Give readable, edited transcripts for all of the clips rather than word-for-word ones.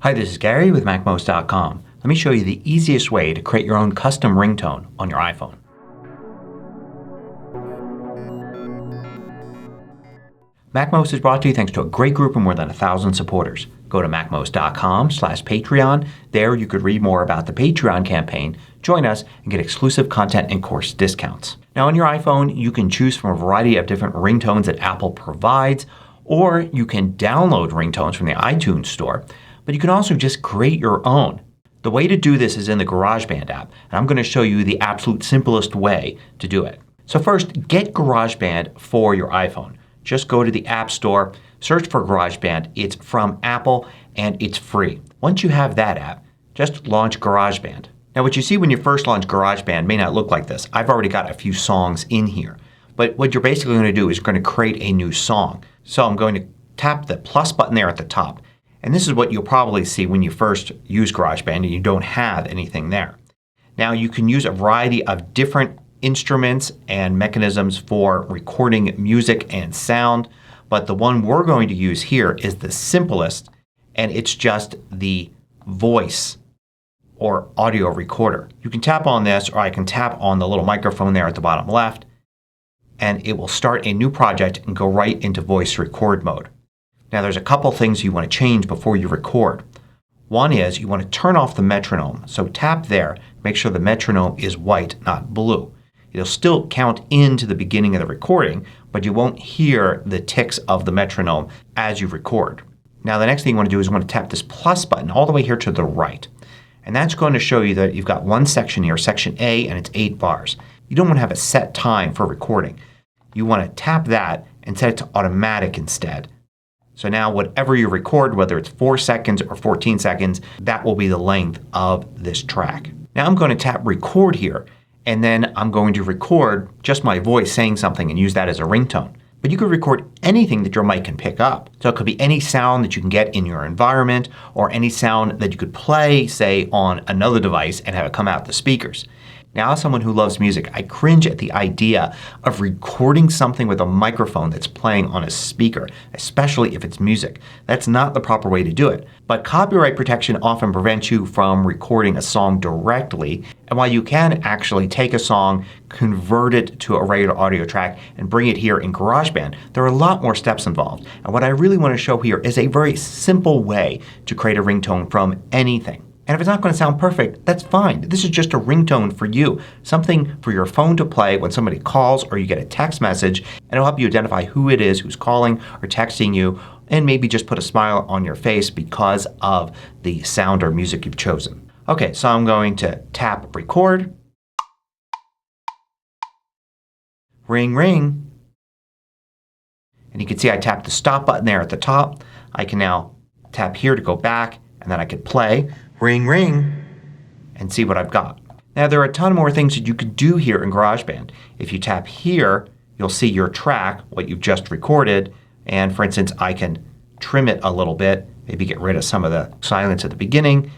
Hi, this is Gary with MACMOST.com. Let me show you the easiest way to create your own custom ringtone on your iPhone. MACMOST is brought to you thanks to a great group of more than 1,000 supporters. Go to MACMOST.com/Patreon. There you could read more about the Patreon campaign, join us, and get exclusive content and course discounts. Now on your iPhone you can choose from a variety of different ringtones that Apple provides, or you can download ringtones from the iTunes store. But you can also just create your own. The way to do this is in the GarageBand app, and I'm going to show you the absolute simplest way to do it. So first, get GarageBand for your iPhone. Just go to the App Store, search for GarageBand. It's from Apple and it's free. Once you have that app, just launch GarageBand. Now what you see when you first launch GarageBand may not look like this. I've already got a few songs in here. But what you're basically going to do is you're going to create a new song. So I'm going to tap the plus button there at the top. And this is what you'll probably see when you first use GarageBand and you don't have anything there. Now you can use a variety of different instruments and mechanisms for recording music and sound, but the one we're going to use here is the simplest, and it's just the voice or audio recorder. You can tap on this, or I can tap on the little microphone there at the bottom left, and it will start a new project and go right into voice record mode. Now there's a couple things you want to change before you record. One is you want to turn off the metronome. So tap there. Make sure the metronome is white, not blue. It'll still count into the beginning of the recording, but you won't hear the ticks of the metronome as you record. Now the next thing you want to do is you want to tap this plus button all the way here to the right. And that's going to show you that you've got one section here, section A, and it's 8 bars. You don't want to have a set time for recording. You want to tap that and set it to automatic instead. So now whatever you record, whether it's 4 seconds or 14 seconds, that will be the length of this track. Now I'm going to tap record here, and then I'm going to record just my voice saying something and use that as a ringtone. But you could record anything that your mic can pick up. So it could be any sound that you can get in your environment, or any sound that you could play, say, on another device and have it come out the speakers. Now as someone who loves music, I cringe at the idea of recording something with a microphone that's playing on a speaker, especially if it's music. That's not the proper way to do it. But copyright protection often prevents you from recording a song directly. And while you can actually take a song, convert it to a regular audio track, and bring it here in GarageBand, there are a lot more steps involved. And what I really want to show here is a very simple way to create a ringtone from anything. And if it's not going to sound perfect, that's fine. This is just a ringtone for you. Something for your phone to play when somebody calls or you get a text message, and it'll help you identify who it is who's calling or texting you, and maybe just put a smile on your face because of the sound or music you've chosen. Okay, so I'm going to tap record. Ring, ring. And you can see I tapped the stop button there at the top. I can now tap here to go back, and then I could play. Ring, ring, and see what I've got. Now there are a ton more things that you could do here in GarageBand. If you tap here, you'll see your track, what you've just recorded, and for instance I can trim it a little bit, maybe get rid of some of the silence at the beginning,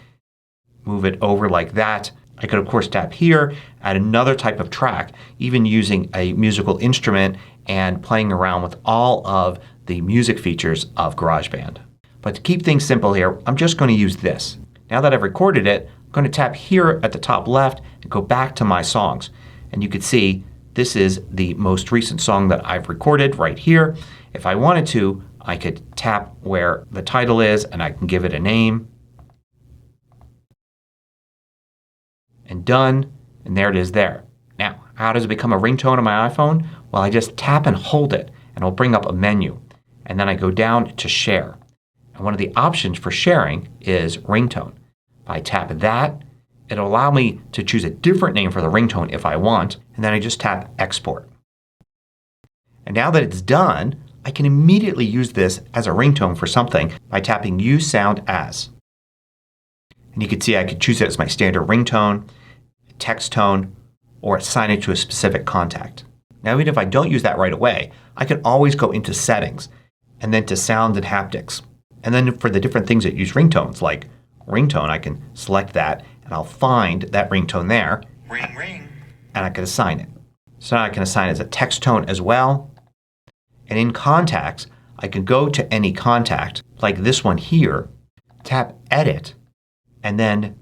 move it over like that. I could of course tap here, add another type of track, even using a musical instrument and playing around with all of the music features of GarageBand. But to keep things simple here, I'm just going to use this. Now that I've recorded it, I'm going to tap here at the top left and go back to my songs. And you can see this is the most recent song that I've recorded right here. If I wanted to, I could tap where the title is and I can give it a name. And done. And there it is there. Now, how does it become a ringtone on my iPhone? Well, I just tap and hold it and it'll bring up a menu. And then I go down to share. And one of the options for sharing is ringtone. If I tap that, it'll allow me to choose a different name for the ringtone if I want, and then I just tap export. And now that it's done, I can immediately use this as a ringtone for something by tapping Use Sound As. And you can see I could choose it as my standard ringtone, text tone, or assign it to a specific contact. Now even if I don't use that right away, I can always go into Settings and then to Sound and Haptics. And then for the different things that use ringtones, like ringtone, I can select that and I'll find that ringtone there. Ring, ring. And I can assign it. So now I can assign it as a text tone as well. And in contacts, I can go to any contact, like this one here, tap Edit, and then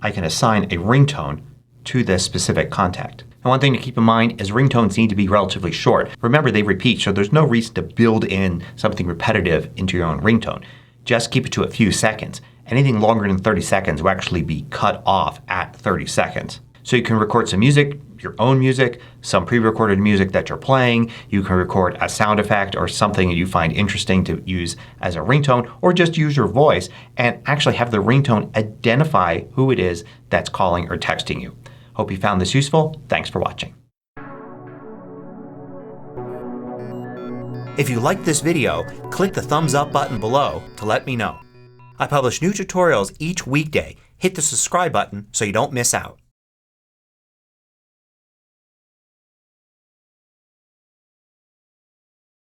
I can assign a ringtone to this specific contact. And one thing to keep in mind is ringtones need to be relatively short. Remember, they repeat, so there's no reason to build in something repetitive into your own ringtone. Just keep it to a few seconds. Anything longer than 30 seconds will actually be cut off at 30 seconds. So you can record some music, your own music, some pre-recorded music that you're playing. You can record a sound effect or something that you find interesting to use as a ringtone, or just use your voice and actually have the ringtone identify who it is that's calling or texting you. Hope you found this useful. Thanks for watching. If you liked this video, click the thumbs up button below to let me know. I publish new tutorials each weekday. Hit the subscribe button so you don't miss out.